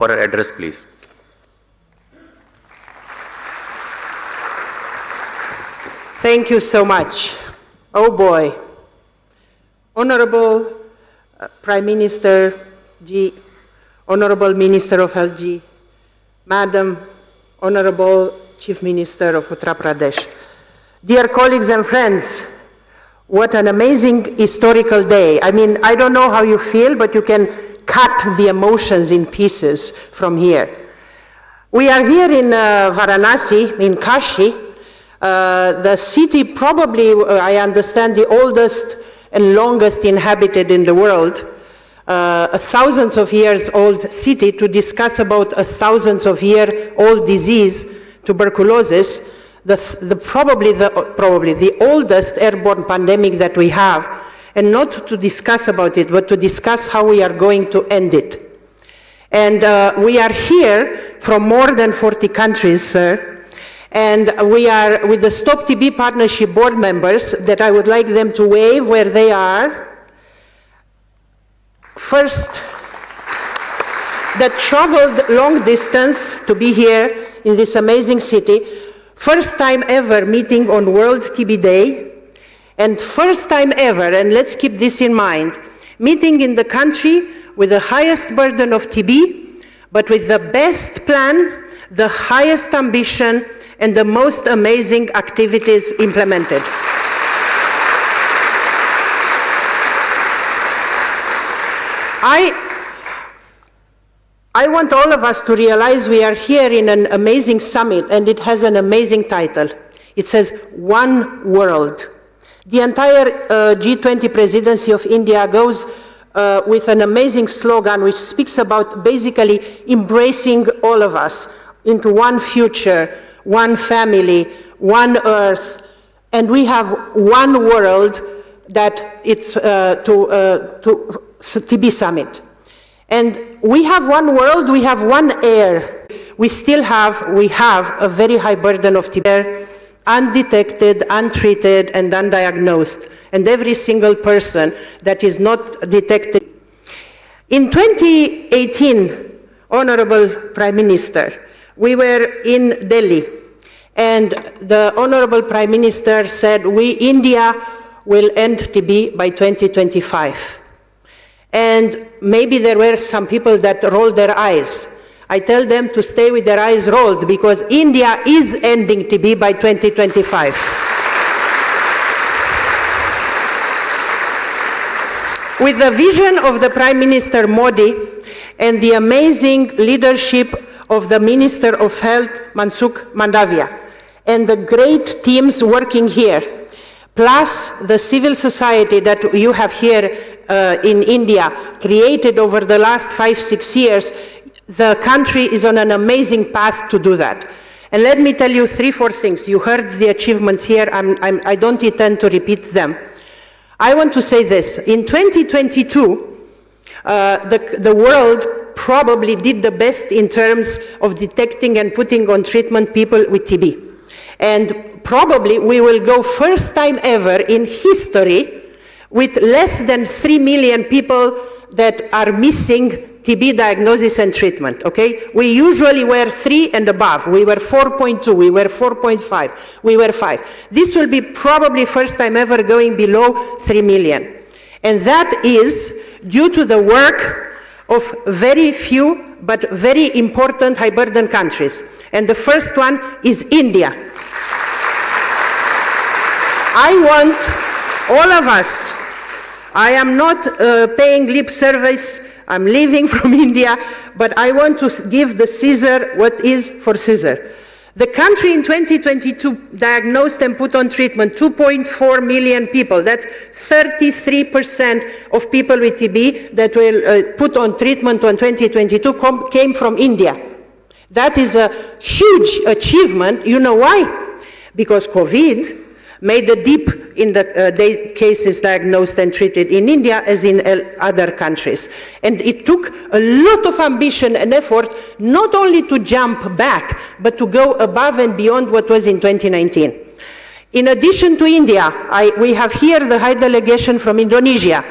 For her address, please. Thank you so much. Oh boy. Honorable Prime Minister Ji, Honorable Minister of Health Ji, Madam Honorable Chief Minister of Uttar Pradesh, dear colleagues and friends, what an amazing historical day. I mean, I don't know how you feel, but you can cut the emotions in pieces from here. We are here in Varanasi, in Kashi, the city probably, I understand, the oldest and longest inhabited in the world, a thousands of years old city, to discuss about a thousands of year old disease, tuberculosis, probably the oldest airborne pandemic that we have, and not to discuss about it, but to discuss how we are going to end it. And we are here from more than 40 countries, sir, and we are with the Stop TB Partnership board members that I would like them to wave where they are. First, that traveled long distance to be here in this amazing city. First time ever meeting on World TB Day. And first time ever, and let's keep this in mind, meeting in the country with the highest burden of TB, but with the best plan, the highest ambition, and the most amazing activities implemented. I want all of us to realize we are here in an amazing summit, and it has an amazing title. It says, One World. The entire G20 presidency of India goes with an amazing slogan which speaks about basically embracing all of us into one future, one family, one earth, and we have one world that it's TB Summit. And we have one world, we have one air. We have a very high burden of TB, undetected, untreated, and undiagnosed. And every single person that is not detected. In 2018, Honorable Prime Minister, we were in Delhi, and the Honorable Prime Minister said, India will end TB by 2025. And maybe there were some people that rolled their eyes. I tell them to stay with their eyes rolled, because India is ending TB by 2025. With the vision of the Prime Minister Modi and the amazing leadership of the Minister of Health, Mansukh Mandavia, and the great teams working here, plus the civil society that you have here in India, created over the last 5-6 years, the country is on an amazing path to do that. And let me tell you 3-4 things. You heard the achievements here. I don't intend to repeat them. I want to say this. In 2022, the world probably did the best in terms of detecting and putting on treatment people with TB. And probably we will go first time ever in history with less than 3 million people that are missing TB diagnosis and treatment, okay? We usually were 3 and above. We were 4.2, we were 4.5, we were 5. This will be probably first time ever going below 3 million. And that is due to the work of very few but very important high burden countries. And the first one is India. I want all of us, I am not paying lip service, I'm leaving from India, but I want to give the Caesar what is for Caesar. The country in 2022 diagnosed and put on treatment 2.4 million people. That's 33% of people with TB that will put on treatment in 2022 came from India. That is a huge achievement. You know why? Because COVID made a dip in the cases diagnosed and treated in India as in other countries. And it took a lot of ambition and effort not only to jump back, but to go above and beyond what was in 2019. In addition to India, we have here the High Delegation from Indonesia.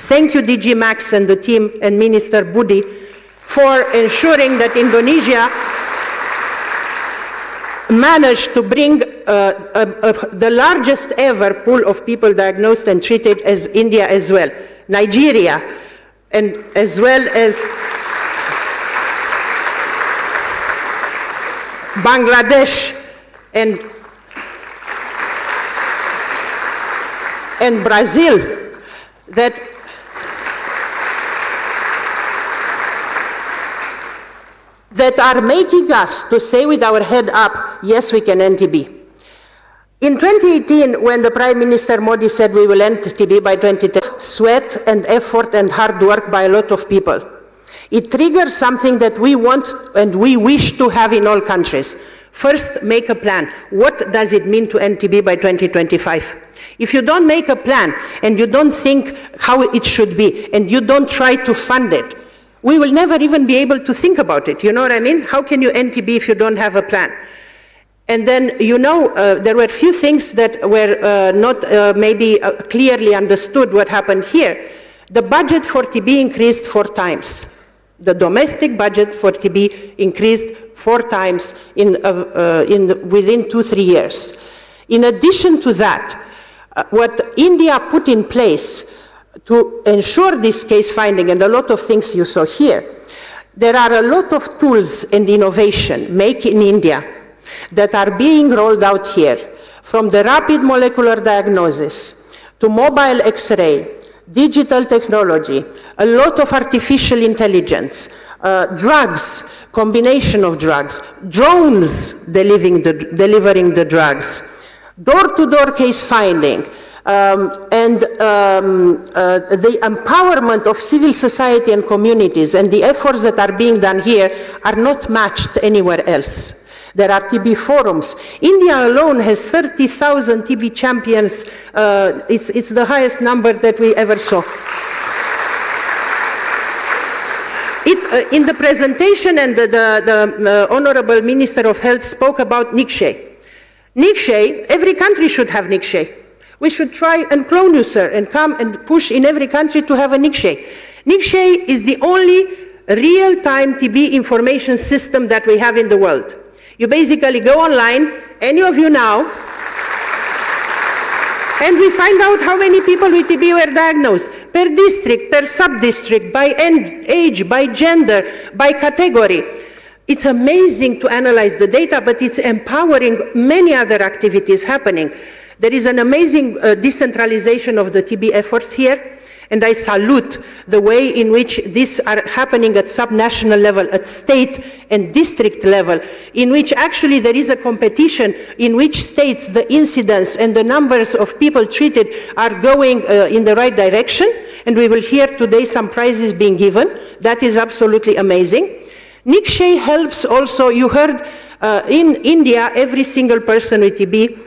Thank you, DG Max and the team and Minister Budi. for ensuring that Indonesia managed to bring the largest ever pool of people diagnosed and treated as India as well, Nigeria, and as well as Bangladesh and Brazil, that are making us to say with our head up, yes, we can end TB. In 2018, when the Prime Minister Modi said we will end TB by 2010, sweat and effort and hard work by a lot of people. It triggers something that we want and we wish to have in all countries. First, make a plan. What does it mean to end TB by 2025? If you don't make a plan and you don't think how it should be and you don't try to fund it, we will never even be able to think about it. You know what I mean? How can you end TB if you don't have a plan? And then, you know, there were few things that were not maybe clearly understood what happened here. The budget for TB increased 4 times. The domestic budget for TB increased 4 times within 2-3 years. In addition to that, what India put in place to ensure this case finding, and a lot of things you saw here, there are a lot of tools and innovation made in India that are being rolled out here, from the rapid molecular diagnosis to mobile X-ray, digital technology, a lot of artificial intelligence, drugs, combination of drugs, drones delivering the drugs, door-to-door case finding, and the empowerment of civil society and communities, and the efforts that are being done here are not matched anywhere else. There are TB forums. India alone has 30,000 TB champions. It's the highest number that we ever saw. In the presentation, and the Honorable Minister of Health spoke about Nikshay. Nikshay, every country should have Nikshay. We should try and clone you, sir, and come and push in every country to have a Nikshay. Nikshay is the only real-time TB information system that we have in the world. You basically go online, any of you now, and we find out how many people with TB were diagnosed, per district, per sub-district, by age, by gender, by category. It's amazing to analyze the data, but it's empowering many other activities happening. There is an amazing decentralization of the TB efforts here, and I salute the way in which these are happening at subnational level, at state and district level, in which actually there is a competition in which states the incidence and the numbers of people treated are going in the right direction, and we will hear today some prizes being given. That is absolutely amazing. Nikshay helps also, you heard, in India, every single person with TB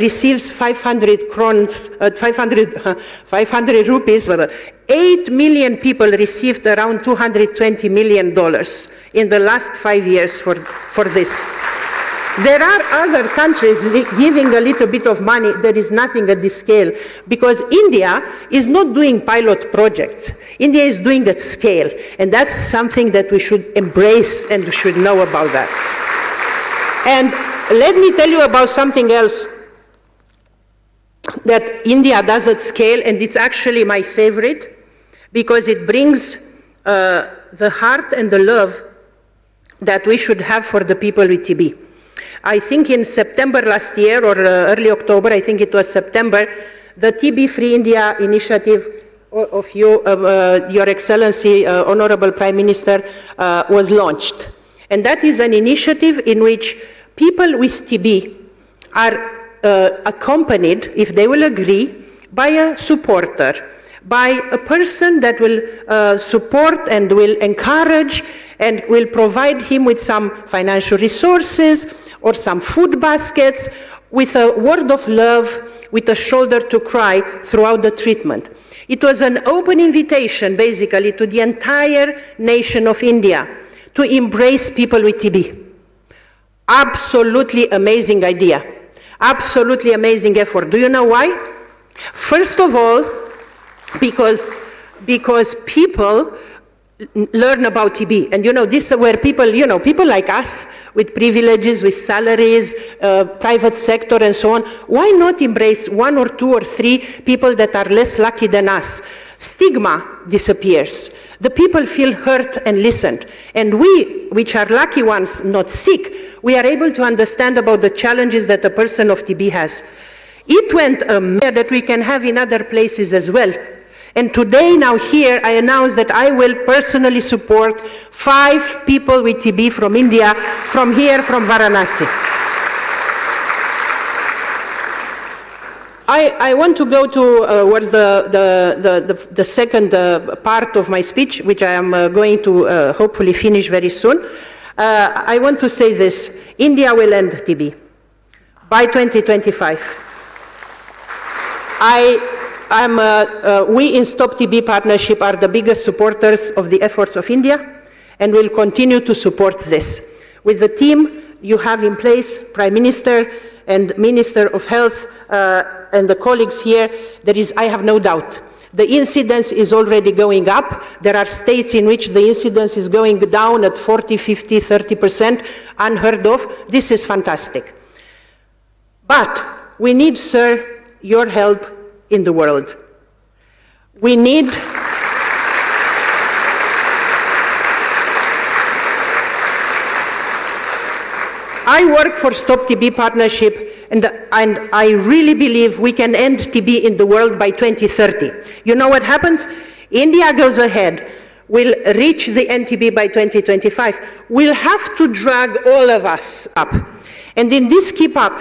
receives 500 crowns, 500 rupees. 8 million people received around $220 million in the last 5 years for this. There are other countries giving a little bit of money. There is nothing at this scale, because India is not doing pilot projects. India is doing at scale, and that's something that we should embrace and we should know about that. And let me tell you about something else that India does at scale, and it's actually my favorite, because it brings the heart and the love that we should have for the people with TB. I think in September last year, or early October, I think it was September, the TB Free India initiative of you, Your Excellency, Honorable Prime Minister, was launched. And that is an initiative in which people with TB are accompanied, if they will agree, by a supporter, by a person that will support and will encourage and will provide him with some financial resources or some food baskets, with a word of love, with a shoulder to cry throughout the treatment. It was an open invitation, basically, to the entire nation of India to embrace people with TB. Absolutely amazing idea. Absolutely amazing effort. Do you know why? First of all, because people learn about TB. And this is where people, people like us with privileges, with salaries, private sector and so on, why not embrace 1 or 2 or 3 people that are less lucky than us? Stigma disappears. The people feel heard and listened. And we, which are lucky ones, not sick, we are able to understand about the challenges that a person of TB has. It went that we can have in other places as well. And today, now here, I announce that I will personally support 5 people with TB from India, from here, from Varanasi. I want to go towards the second part of my speech, which I am going to hopefully finish very soon. I want to say this. India will end TB by 2025. We in Stop TB Partnership are the biggest supporters of the efforts of India and will continue to support this. With the team you have in place, Prime Minister and Minister of Health and the colleagues here, I have no doubt. The incidence is already going up. There are states in which the incidence is going down at 40, 50, 30%, unheard of. This is fantastic. But we need, sir, your help in the world. We need I work for Stop TB Partnership and I really believe we can end TB in the world by 2030. You know what happens? India goes ahead, will reach the end TB by 2025. We'll have to drag all of us up. And in this keep up,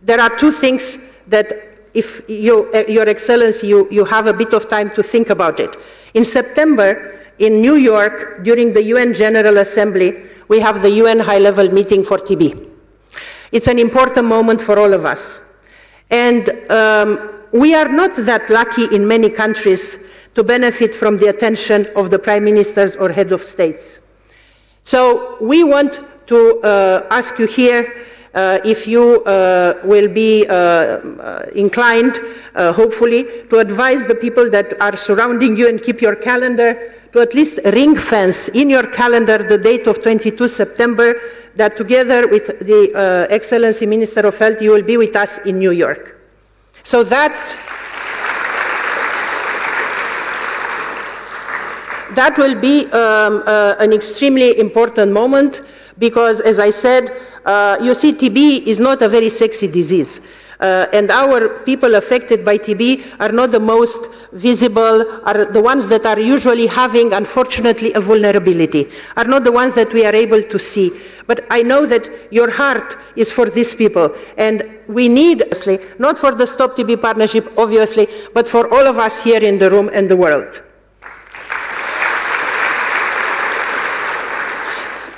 there are 2 things that if Your Excellency, you have a bit of time to think about it. In September, in New York, during the UN General Assembly, we have the UN high-level meeting for TB. It's an important moment for all of us. And we are not that lucky in many countries to benefit from the attention of the prime ministers or head of states. So we want to ask you here if you will be inclined, hopefully, to advise the people that are surrounding you and keep your calendar to at least ring fence in your calendar the date of 22 September, that together with the Excellency Minister of Health, you will be with us in New York. So that will be an extremely important moment because, as I said, you see, TB is not a very sexy disease. And our people affected by TB are not the most visible, are the ones that are usually having, unfortunately, a vulnerability, are not the ones that we are able to see. But I know that your heart is for these people. And we need, not for the Stop TB Partnership, obviously, but for all of us here in the room and the world.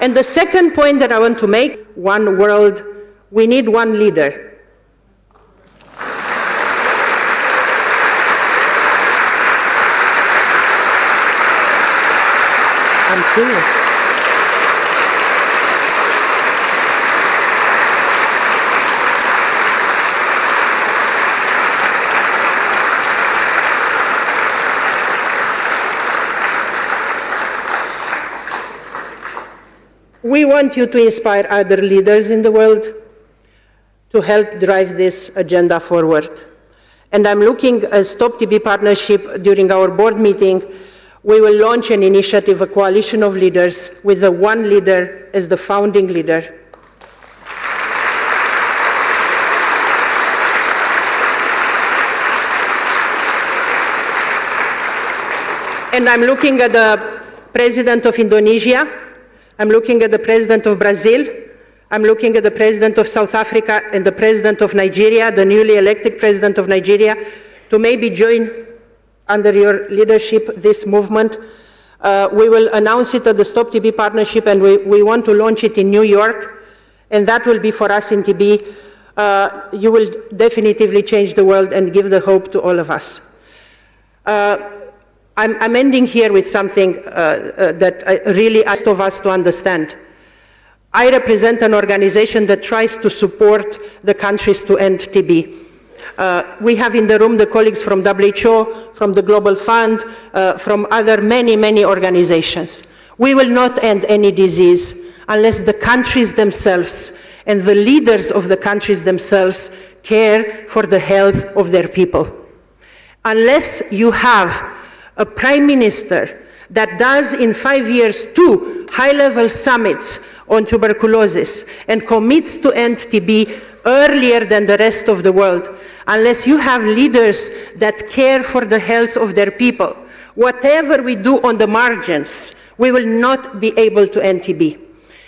And the second point that I want to make, one world, we need one leader. I'm serious. We want you to inspire other leaders in the world to help drive this agenda forward. And I'm looking at Stop TB Partnership during our board meeting. We will launch an initiative, a coalition of leaders, with the one leader as the founding leader. And I'm looking at the President of Indonesia, I'm looking at the President of Brazil, I'm looking at the President of South Africa and the President of Nigeria, the newly elected President of Nigeria, to maybe join under your leadership this movement. We will announce it at the Stop TB Partnership and we want to launch it in New York, and that will be for us in TB. You will definitively change the world and give the hope to all of us. I'm ending here with something that I really ask of us to understand. I represent an organization that tries to support the countries to end TB. We have in the room the colleagues from WHO, from the Global Fund, from other many organizations. We will not end any disease unless the countries themselves and the leaders of the countries themselves care for the health of their people. Unless you have a prime minister that does in 5 years 2 high-level summits on tuberculosis and commits to end TB earlier than the rest of the world, unless you have leaders that care for the health of their people, whatever we do on the margins, we will not be able to end TB.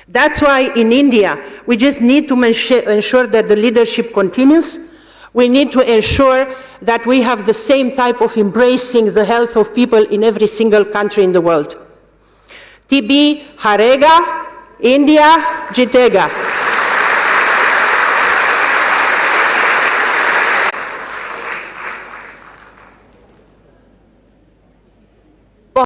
That's why in India, we just need to ensure that the leadership continues. We need to ensure that we have the same type of embracing the health of people in every single country in the world. TB, Harega, India, Jitega.